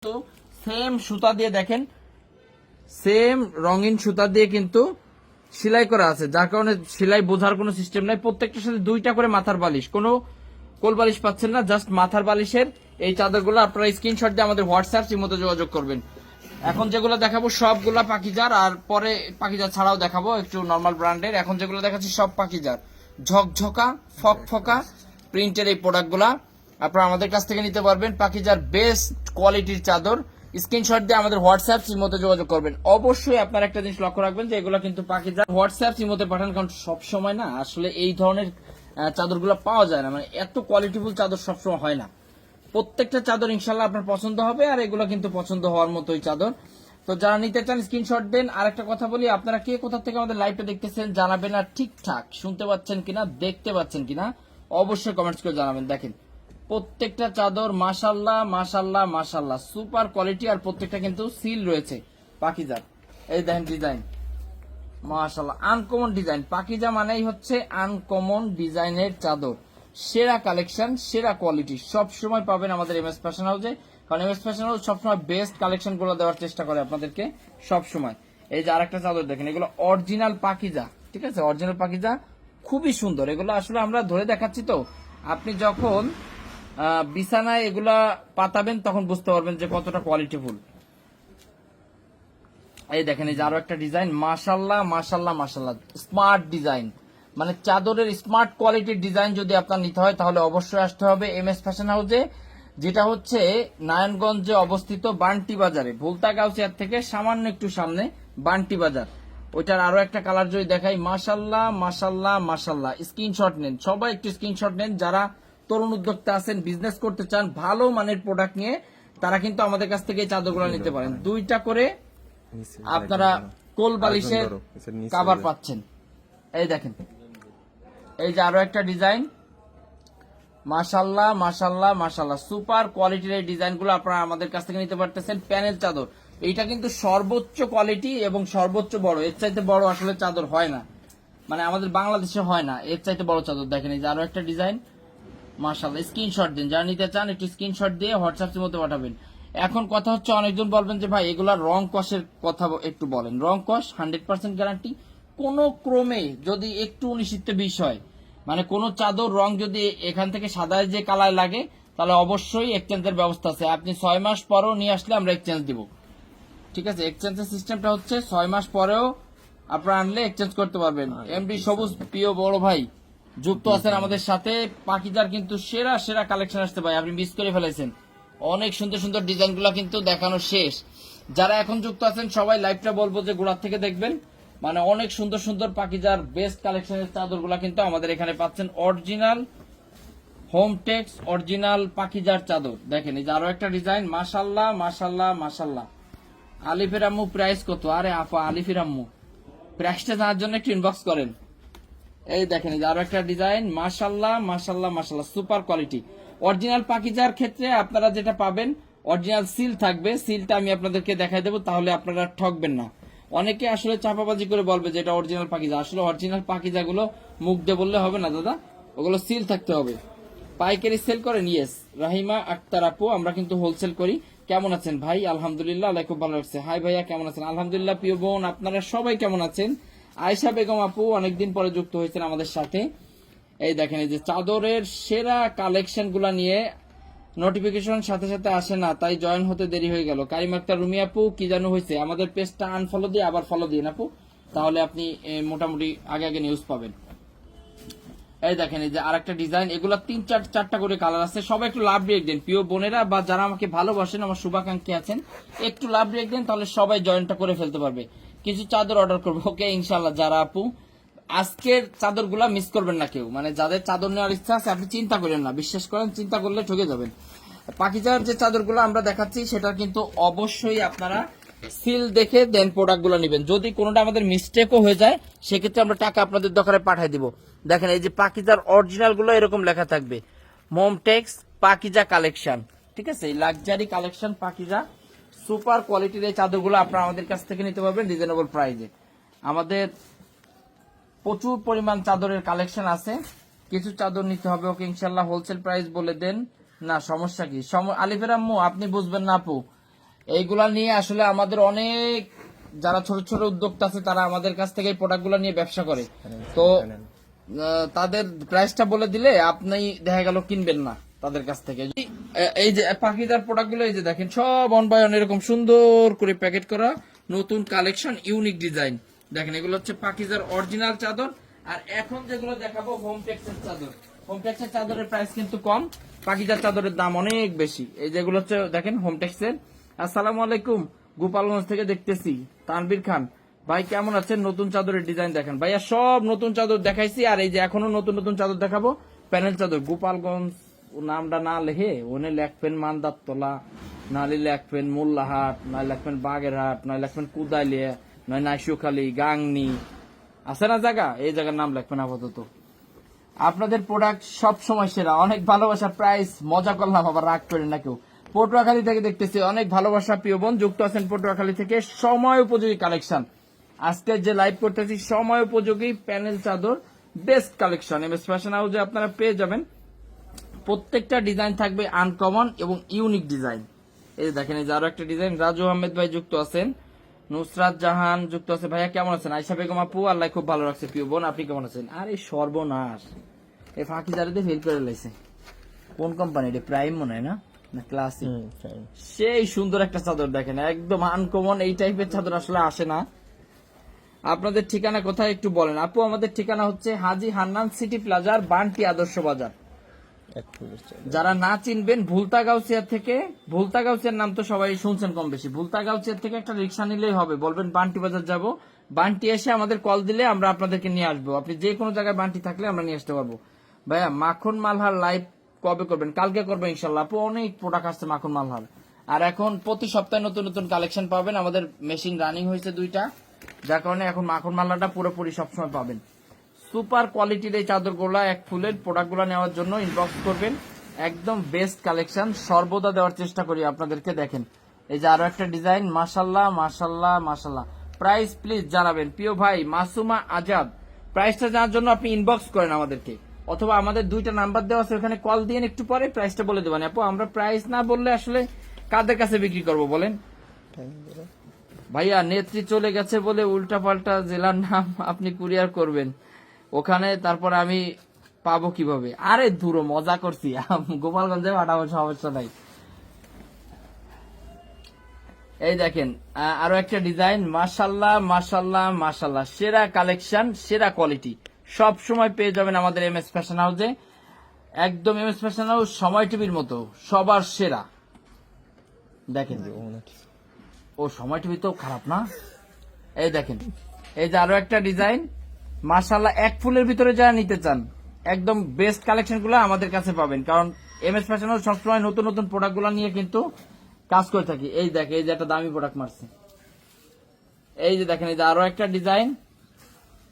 তো সেম সুতা দিয়ে দেখেন, সেম রঙিন সুতা দিয়ে কিন্তু সেলাই করা আছে, যার কারণে সেলাই বোঝার কোনো সিস্টেম নাই। প্রত্যেকটার সাথে দুইটা করে মাথার বালিশ, কোনো কোল বালিশ পাচ্ছেন না, জাস্ট মাথার বালিশের এই চাদরগুলো আপনারা স্ক্রিনশট দিয়ে আমাদের হোয়াটসঅ্যাপ ইমোতে যোগাযোগ করবেন। এখন যেগুলো দেখাবো সবগুলা পাকিজার, আর পরে পাকিজার ছাড়াও দেখাবো একটু নর্মাল ব্র্যান্ডের। এখন যেগুলো দেখাচ্ছি সব পাকিজার, ঝকঝকা ফকফকা প্রিন্টের এই প্রোডাক্টগুলা আপনারা আমাদের কাছ থেকে নিতে পারবেন। পাকিজার বেস্ট কোয়ালিটির চাদর, স্ক্রিনশট দিয়ে আমাদের হোয়াটসঅ্যাপ ইমোতে যোগাযোগ করবেন। অবশ্যই আপনারা একটা জিনিস লক্ষ্য রাখবেন যে এগুলো কিন্তু পাকিজার হোয়াটসঅ্যাপ ইমোতে পাঠান, কারণ সবসময় না আসলে এই ধরনের চাদরগুলো পাওয়া যায় না, মানে এত কোয়ালিটিফুল চাদর সবসময় হয় না। প্রত্যেকটা চাদর ইনশাল্লাহ আপনার পছন্দ হবে, আর এগুলো কিন্তু পছন্দ হওয়ার মতোই চাদর। তো যারা নিতে চান স্ক্রিনশট দেন। আর একটা কথা বলি, আপনারা কে কোথা থেকে আমাদের লাইভটা দেখতেছেন জানাবেন, আর ঠিকঠাক শুনতে পাচ্ছেন কিনা দেখতে পাচ্ছেন কিনা অবশ্যই কমেন্টস করে জানাবেন। দেখেন প্রত্যেকটা চাদর মাশাল্লাহ মাশাল্লাহ মাশাল্লাহ সুপার কোয়ালিটি, আর প্রত্যেকটা কিন্তু সিল রয়েছে পাকিজার। এই দেখেন ডিজাইন মাশাল্লাহ আনকমন ডিজাইন। পাকিজা মানেই হচ্ছে আনকমন ডিজাইনের চাদর, সেরা কালেকশন সেরা কোয়ালিটি সব সময় পাবেন আমাদের এমএস ফ্যাশন হাউসে, কারণ এমএস ফ্যাশন হাউস সবসময় বেস্ট কালেকশন গুলো দেওয়ার চেষ্টা করে আপনাদেরকে সব সময়। এই যে আরেকটা চাদর দেখেন, এগুলো অরিজিনাল পাকিজা, ঠিক আছে, অরিজিনাল পাকিজা খুবই সুন্দর। এগুলো আসলে আমরা ধরে দেখাচ্ছি, তো আপনি যখন বিছানায় এগুলা পাতাবেন তখন বুঝতে পারবেন যে কতটা কোয়ালিটিফুল। এই দেখেন এই যে আরো একটা ডিজাইন, মাশাল্লাহ মাশাল্লাহ মাশাল্লাহ স্মার্ট ডিজাইন, মানে চাদরের স্মার্ট কোয়ালিটির ডিজাইন যদি আপনার নিতে হয় তাহলে অবশ্যই আসতে হবে এমএস ফ্যাশন হাউসে, যেটা হচ্ছে নারায়ণগঞ্জে অবস্থিত, বান্টি বাজারে, ভুলতা গাউসিয়ার থেকে সামান্য একটু সামনে বান্টি বাজার। ওইটার আরো একটা কালার যদি দেখাই, মাশাল্লাহ মাশাল্লাহ মাশাল্লাহ। স্ক্রিনশট নেন সবাই, একটু স্ক্রিনশট নেন। যারা তরুণ উদ্যোক্তা আছেন, বিজনেস করতে চান ভালো মানের প্রোডাক্ট নিয়ে, তারা কিন্তু আমাদের কাছ থেকে এই চাদরগুলো নিতে পারেন। দুইটা করে আপনারা কোল বালিশের কাভার পাচ্ছেন। এই দেখেন এই যে আরো একটা ডিজাইন, মাশাল্লাহ মাশাল্লাহ মাশাল্লাহ সুপার কোয়ালিটির এই ডিজাইনগুলো আপনারা আমাদের কাছ থেকে নিতে পারতেছেন। প্যানেল চাদর, এইটা কিন্তু সর্বোচ্চ কোয়ালিটি এবং সর্বোচ্চ বড়, এর চাইতে বড় আসলে চাদর হয় না, মানে আমাদের বাংলাদেশে হয় না এর চাইতে বড় চাদর। দেখেন এই যে আরো একটা ডিজাইন মাশাল্লাহ। স্ক্রিনশট দিন, যারা নিতে চান একটু স্ক্রিনশট দিয়ে হোয়াটসঅ্যাপের মধ্যে পাঠাবেন। এখন কথা হচ্ছে, অনেকজন বলবেন যে ভাই এগুলা রং কষের কথা একটু বলেন। রং কষ 100% গ্যারান্টি, কোন ক্রমে যদি একটু 19-20 হয়, মানে কোন চাদর রং যদি এখান থেকে সাদায় যে কালার লাগে, তাহলে অবশ্যই এক্সচেঞ্জের ব্যবস্থা আছে। আপনি 6 মাস পরেও নিয়ে আসলে আমরা এক্সচেঞ্জ দিব, ঠিক আছে। এক্সচেঞ্জের সিস্টেমটা হচ্ছে 6 মাস পরেও আপনারা আনলে এক্সচেঞ্জ করতে পারবেন। এমডি সবুজ প্রিয় বড় ভাই যুক্ত আছেন আমাদের সাথে। পাকিজার কিন্তু সেরা সেরা কালেকশন আসতে ভাই, আপনি মিস করে ফেলেছেন। অনেক সুন্দর সুন্দর ডিজাইনগুলো কিন্তু দেখানো শেষ। যারা এখন যুক্ত আছেন সবাই লাইভটা বলবো যে গোড়ার থেকে দেখবেন, মানে অনেক সুন্দর সুন্দর পাকিজার বেস্ট কালেকশনের চাদরগুলো কিন্তু আমাদের এখানে পাচ্ছেন। অরিজিনাল হোম টেক্স অরিজিনাল পাকিজার চাদর। দেখেন এই যে আরো একটা ডিজাইন, মাশাল্লাহ মাশাল্লাহ মাশাল্লাহ। আলিফের আম্মু প্রাইস কত? আরে আপা আলিফের আম্মু প্রাইসটা জানার জন্য একটু ইনবক্স করেন। এই দেখেন এই যে আরো একটা ডিজাইন, মাশাল্লাহ মাশাল্লাহ মাশাল্লাহ সুপার কোয়ালিটি। অরিজিনাল পাকিজার ক্ষেত্রে আপনারা যেটা পাবেন, অরিজিনাল সিল থাকবে, সিলটা আমি আপনাদেরকে দেখাই দেবো, তাহলে আপনারা ঠকবেন না। অনেকে আসলে চাপাবাজি করে বলবে যে এটা অরিজিনাল পাকিজা, আসলে অরিজিনাল পাকিজাগুলো মুখ দিয়ে বললে হবে না দাদা, ওগুলো সিল থাকতে হবে। পাইকারি সেল করেন? ইয়েস রাহিমা আক্তার আপু, আমরা কিন্তু হোলসেল করি। কেমন আছেন ভাই? আলহামদুলিল্লাহ, আল্লাহ খুব ভালো লাগছে। হাই ভাইয়া কেমন আছেন? আলহামদুলিল্লাহ। প্রিয় বোন আপনারা সবাই কেমন আছেন? আয়েশা বেগম আপু অনেকদিন পরে যুক্ত হয়েছেন আমাদের সাথে। এই দেখেন এই যে চাদরের সেরা কালেকশন গুলা নিয়ে নোটিফিকেশন সাথে সাথে আসে না, তাই জয়েন হতে দেরি হয়ে গেল। কারিম আক্তার রুমি আপু কি জানো হয়েছে, আমাদের পেজটা আনফলো দিয়ে আবার ফলো দিন আপু, তাহলে আপনি মোটামুটি আগে আগে নিউজ পাবেন। এই দেখেন এই যে আরেকটা ডিজাইন, এগুলা 3-4টা করে কালার আছে। সবাই একটু লাভ রিয়েক্ট দেন, প্রিয় বোনেরা বা যারা আমাকে ভালোবাসেন, আমার শুভাকাঙ্ক্ষী আছেন, একটু লাভ রিয়েক্ট দেন, তাহলে সবাই জয়েনটা করে ফেলতে পারবে। কিছু চাদর অর্ডার করবো, ওকে ইনশাল্লাহ। যারা আপু আজকের চাদরগুলা মিস করবেন না কেউ, মানে যাদের চাদর নেওয়ার ইচ্ছা আছে আপনি চিন্তা করেন না, বিশ্বাস করেন, চিন্তা করলে ঠকে যাবেন। পাকিজার যে চাদরগুলো আমরা দেখাচ্ছি সেটা কিন্তু অবশ্যই আপনারা সিল দেখে দেন প্রোডাক্টগুলো নেবেন। যদি কোনোটা আমাদের মিস্টেকও হয়ে যায় সেক্ষেত্রে আমরা টাকা আপনাদের দোকানে পাঠিয়ে দিব। দেখেন এই যে পাকিজার অরিজিনাল গুলো এরকম লেখা থাকবে, মোমটেক্স পাকিজা কালেকশন, ঠিক আছে, এই লাক্সারি কালেকশন পাকিজা সুপার কোয়ালিটির এই চাদরগুলো আপনারা আমাদের কাছ থেকে নিতে পারবেন রিজনেবল প্রাইসে। আমাদের প্রচুর পরিমাণ চাদরের কালেকশন আছে, কিছু চাদর নিতে হবে, ওকে ইনশাল্লাহ হোলসেল প্রাইস বলে দেন না, সমস্যা কি? আলিফের আম্মু আপনি বুঝবেন না আপু, এইগুলা নিয়ে আসলে আমাদের অনেক যারা ছোট ছোট উদ্যোক্তা আছে তারা আমাদের কাছ থেকে এই প্রোডাক্টগুলো নিয়ে ব্যবসা করে। তো তাদের প্রাইসটা বলে দিলে আপনি দেখা গেল কিনবেন না তাদের কাছ থেকে। এই যে পাখিদার প্রোডাক্টগুলো এই যে দেখেন সব অন বাই অন এরকম সুন্দর করে প্যাকেট করা নতুন কালেকশন ইউনিক ডিজাইন। দেখেন এগুলো হচ্ছে পাখিদার অরিজিনাল চাদর। আর এখন যেগুলো দেখাবো হোম টেক্সের চাদর। হোম টেক্সের চাদরের প্রাইস কিন্তু কম, পাখিদার চাদরের দাম অনেক বেশি। এই যেগুলো হচ্ছে দেখেন হোম টেক্সের। আসসালামু আলাইকুম, গোপালগঞ্জ থেকে দেখতেছি তানভীর খান ভাই, কেমন আছেন? নতুন চাদরের ডিজাইন দেখেন ভাইয়া, সব নতুন চাদর দেখাইছি। আর এই যে এখনো নতুন নতুন চাদর দেখাবো, প্যানেল চাদর। গোপালগঞ্জ নামটা না লেখে ওনে লেখবেন মান্দারতলা, নালে লেখবেন মোল্লাহাট, নয় লেখবেন বাগেরহাট, নয় লেখবেন কুদাইলিয়া, নয় নাইশুখালী, গাংনি, আছে না জায়গা, এই জায়গার নাম লেখবেন আপাতত। আপনাদের প্রোডাক্ট সব সময় সেরা, অনেক ভালোবাসা। প্রাইস মজা করলাম, আবার রাগ করেন না কেউ। পটুয়াখালী থেকে দেখতেছি, অনেক ভালোবাসা প্রিয় বোন যুক্ত আছেন পটুয়াখালী থেকে। সময় উপযোগী কালেকশন আজকে যে লাইভ করতেছি, সময় উপযোগী প্যানেল চাদর best collection M S fashion হাউসে আপনারা পেয়ে যাবেন। প্রত্যেকটা ডিজাইন থাকবে আনকমন এবং ইউনিক ডিজাইন। এই যে দেখেন, এই যে আরো একটা ডিজাইন। রাজু আহমেদ ভাই যুক্ত আছেন, নুসরাত জাহান যুক্ত আছে। ভাইয়া কেমন আছেন? আয়শা বেগম আপু, আল্লাহ খুব ভালো রাখছে প্রিয় বোন, আপনি কেমন আছেন? আরে সর্বনাশ, এই ফাঁকি জারিতে ফেল করে লাইছে। কোন কোম্পানি এটা? প্রাইম মনে হয় না, না ক্লাসিক? সেই সুন্দর একটা চাদর দেখেন, একদম আনকমন। এই টাইপের চাদর আসলে আসে না। আপনাদের ঠিকানা কোথায় একটু বলেন আপু? আমাদের ঠিকানা হচ্ছে হাজী হান্নান সিটি প্লাজার, বান্টি আদর্শ বাজার। যারা না চিনবেন, ভুলতাগাউসিয়া থেকে, ভুলতাগাউসিয়ার নাম তো সবাই শুনছেন কম বেশি। ভুলতাগাউসিয়া থেকে একটা রিক্সা নিলেই হবে, বলবেন বান্টি বাজার যাব, বান্টি এসে আমাদের কল দিলে আমরা আপনাদেরকে নিয়ে আসবো। আপনি যে কোনো জায়গায় বান্টি থাকলে আমরা নিয়ে আসতে পারবো। ভাইয়া মাখন মালহার লাইভ কবে করবেন? কালকে করবো ইনশাল্লাহ আপু, অনেক প্রোডাক্ট আসছে মাখন মালহার। আর এখন প্রতি সপ্তাহে নতুন নতুন কালেকশন পাবেন। আমাদের মেশিন রানিং হয়েছে 2টা, যার কারণে এখন মাখন মালহারটা পুরোপুরি সবসময় পাবেন। সুপার কোয়ালিটির এই চাদরগুলা, এক ফুলের প্রোডাক্টগুলো নেওয়ার জন্য ইনবক্স করবেন। একদম বেস্ট কালেকশন সর্বদা দেওয়ার চেষ্টা করি আপনাদেরকে। দেখেন এই যে আরো একটা ডিজাইন, মাশাল্লাহ মাশাল্লাহ মাশাল্লাহ। প্রাইস প্লিজ জানাবেন প্রিয় ভাই মাসুমা আজাদ। প্রাইসটা জানার জন্য আপনি ইনবক্স করেন আমাদেরকে, অথবা আমাদের 2টা নাম্বার দেওয়া আছে, ওখানে কল দিয়ে একটু পরে প্রাইসটা বলে দেবেন। আপু আমরা প্রাইস না বললে আসলে কাদের কাছে বিক্রি করব বলেন? ভাইয়া নেত্রী চলে গেছে বলে উল্টা পাল্টা জেলার নাম আপনি কুরিয়ার করবেন ওখানে, তারপর আমি পাবো কিভাবে? আরে দূর, মজা করছি, গোপালগঞ্জে পাঠাবো, সমস্যা নাই। এই দেখেন আরো একটা ডিজাইন, মাশাল্লাহ মাশাল্লাহ মাশাল্লাহ। সেরা কালেকশন, সেরা কোয়ালিটি সব সময় পেয়ে যাবেন আমাদের এম এস ফ্যাশন হাউসে। একদম এম এস ফ্যাশন হাউস সময় টিভির মতো সবার সেরা। দেখেন ও সময় টিভি তো খারাপ না। এই দেখেন, এই যে আরো একটা ডিজাইন, মাশাআল্লাহ। এক ফুলের ভিতরে যারা নিতে চান, একদম বেস্ট কালেকশন গুলো আমাদের কাছে পাবেন, কারণ এম এস ফ্যাশন হাউস সবসময় নতুন নতুন প্রোডাক্ট গুলো নিয়ে কিন্তু কাজ করে থাকি। এই দেখেন, এই যে একটা দামি প্রোডাক্ট মারছে, এই যে দেখেন, এই যে আরো একটা ডিজাইন,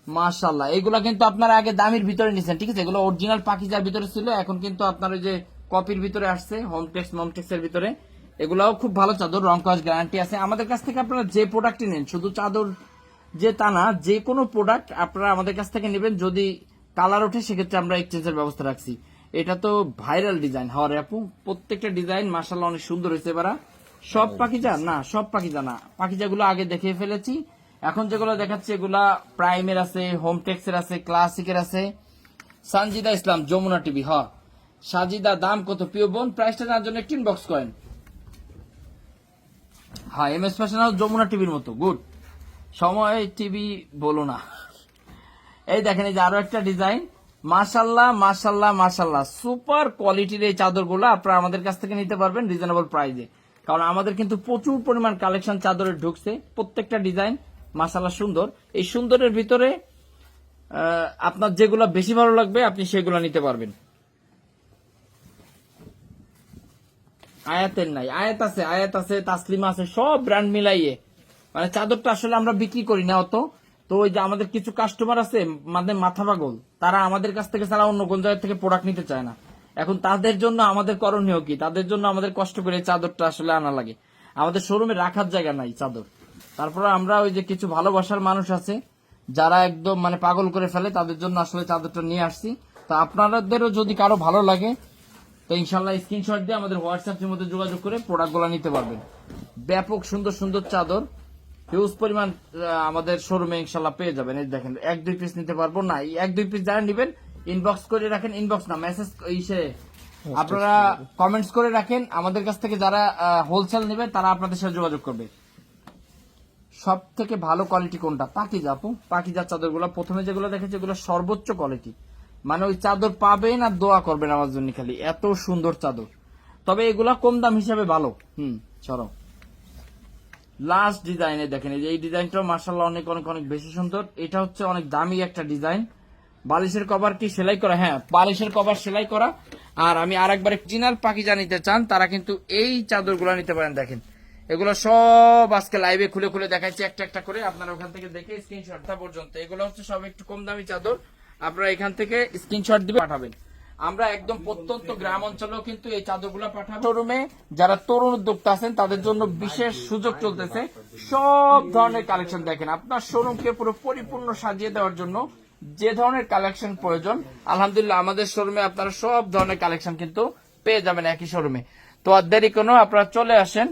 মাশাআল্লাহ। এইগুলা কিন্তু আপনারা আগে দামির ভিতরে নিছেন, ঠিক আছে? এগুলো অরিজিনাল পাকিজার ভিতরে ছিল, এখন কিন্তু আপনার ওই যে কপির ভিতরে আসছে, হোমটেক্স মমটেক্স এর ভিতরে। এগুলাও খুব ভালো চাদর, রং কস গ্যারান্টি আছে। আমাদের কাছ থেকে আপনারা যে প্রোডাক্টই নেন, শুধু চাদর যে তা না, যে কোনো প্রোডাক্ট আপনারা আমাদের কাছ থেকে নেবেন, যদি কালার ওঠে সেক্ষেত্রে আমরা এক্সচেঞ্জের ব্যবস্থা রাখছি। এটা তো ভাইরাল ডিজাইন হওয়ার আপু, প্রত্যেকটা ডিজাইন মাশাআল্লাহ অনেক সুন্দর হয়েছে। এবার সব পাখিজা না, সব পাখিজা না, পাখিজাগুলো আগে দেখে ফেলেছি। এখন যেগুলো দেখাচ্ছি এগুলা প্রাইমের আছে, হোমটেক্সের আছে, ক্লাসিকের আছে। সানজিদা ইসলাম, যমুনা টিভি। হ সাজিদা, দাম কত প্রিয় বোন? প্রাইসটা জানার জন্য একটু ইনবক্স করেন। হ্যাঁ, M S fashion house Jamuna টিভির মতো গুড, সময় টিভি বলো না। এই দেখেন, এই যে আরো একটা ডিজাইন, মাশাল্লাহ মাশাল্লাহ মাশাল্লাহ। সুপার কোয়ালিটির এই চাদরগুলো আপনারা আমাদের কাছ থেকে নিতে পারবেন রিজনেবল প্রাইসে, কারণ আমাদের কিন্তু প্রচুর পরিমাণ কালেকশন চাদরের ঢুকছে। প্রত্যেকটা ডিজাইন মাশাল্লাহ সুন্দর। এই সুন্দরের ভিতরে আপনার যেগুলো বেশি ভালো লাগবে আপনি সেগুলো নিতে পারবেন। আয়াতের নাই, আয়াত আছে, আয়াত আছে, তাসলিমা আছে, সব ব্র্যান্ড মিলাইয়ে। মানে চাদরটা আসলে আমরা বিক্রি করি না অত। তো ওই যে আমাদের কিছু কাস্টমার আছে মানে মাথা পাগল, তারা আমাদের কাছ থেকে ছাড়া অন্য কোন জায়গা থেকে প্রোডাক্ট নিতে চায় না। এখন তাদের জন্য আমাদের করণীয় কি? তাদের জন্য আমাদের কষ্ট করে চাদরটা আসলে আনা লাগে। আমাদের শোরুমে রাখার জায়গা নাই চাদর। তারপরে আমরা ওই যে কিছু ভালোবাসার মানুষ আছে যারা একদম মানে পাগল করে ফেলে, তাদের জন্য আসলে চাদরটা নিয়ে আসছি। তো আপনাদেরও যদি কারো ভালো লাগে তো ইনশাল্লাহ স্ক্রিনশট দিয়ে আমাদের হোয়াটসঅ্যাপের মধ্যে যোগাযোগ করে প্রোডাক্টগুলো নিতে পারবেন। ব্যাপক সুন্দর সুন্দর চাদর হিউজ পরিমাণ আমাদের শোরুমে ইনশাল্লাহ পেয়ে যাবেন। এই দেখেন 1-2 পিস নিতে পারবো না, 1-2 পিস যারা নেবেন ইনবক্স করে রাখেন, ইনবক্স না মেসেজ ইসে আপনারা কমেন্টস করে রাখেন। আমাদের কাছ থেকে যারা হোলসেল নেবে তারা আপনাদের সাথে যোগাযোগ করবে। সব থেকে ভালো কোয়ালিটি কোনটা? পাকিজা আপু, পাকিজা চাদরগুলো প্রথমে যেগুলো দেখেছি এগুলো সর্বোচ্চ কোয়ালিটি, মানে ওই চাদর পাবেন আর দোয়া করবেন আমার জন্য খালি, এত সুন্দর চাদর। তবে এগুলা কম দাম হিসাবে ভালো। চলো লাস্ট ডিজাইনে দেখেন, এই ডিজাইনটাও মার্শাল্লাহ অনেক অনেক অনেক বেশি সুন্দর। এটা হচ্ছে অনেক দামি একটা ডিজাইন। বালিশের কভার কি সেলাই করা? হ্যাঁ, বালিশের কভার সেলাই করা। আর আমি আরেকবার অরিজিনাল পাকিজা নিতে চান তারা কিন্তু এই চাদরগুলো নিতে পারেন। দেখেন এগুলো সব আজকে লাইভে খুলে খুলে দেখাচ্ছি একটা একটা করে, আপনারা ওখান থেকে দেখে স্ক্রিনশটটা পর্যন্ত। এগুলো হচ্ছে সব একটু কম দামি চাদর, আপনারা এখান থেকে স্ক্রিনশট দিবে পাঠাবেন। আমরা একদম প্রত্যন্ত গ্রাম অঞ্চলেও কিন্তু এই চাদরগুলো পাঠাবো। শোরুমে যারা তরুণ উদ্যোক্তা আছেন তাদের জন্য বিশেষ সুযোগ চলতেছে। সব ধরনের কালেকশন দেখেন, আপনার শোরুমকে পুরো পরিপূর্ণ সাজিয়ে দেওয়ার জন্য যে ধরনের কালেকশন প্রয়োজন আলহামদুলিল্লাহ আমাদের শোরুমে আপনারা সব ধরনের কালেকশন কিন্তু পেয়ে যাবেন একই শোরুমে। তো আর দেরি কোনো, আপনারা চলে আসেন।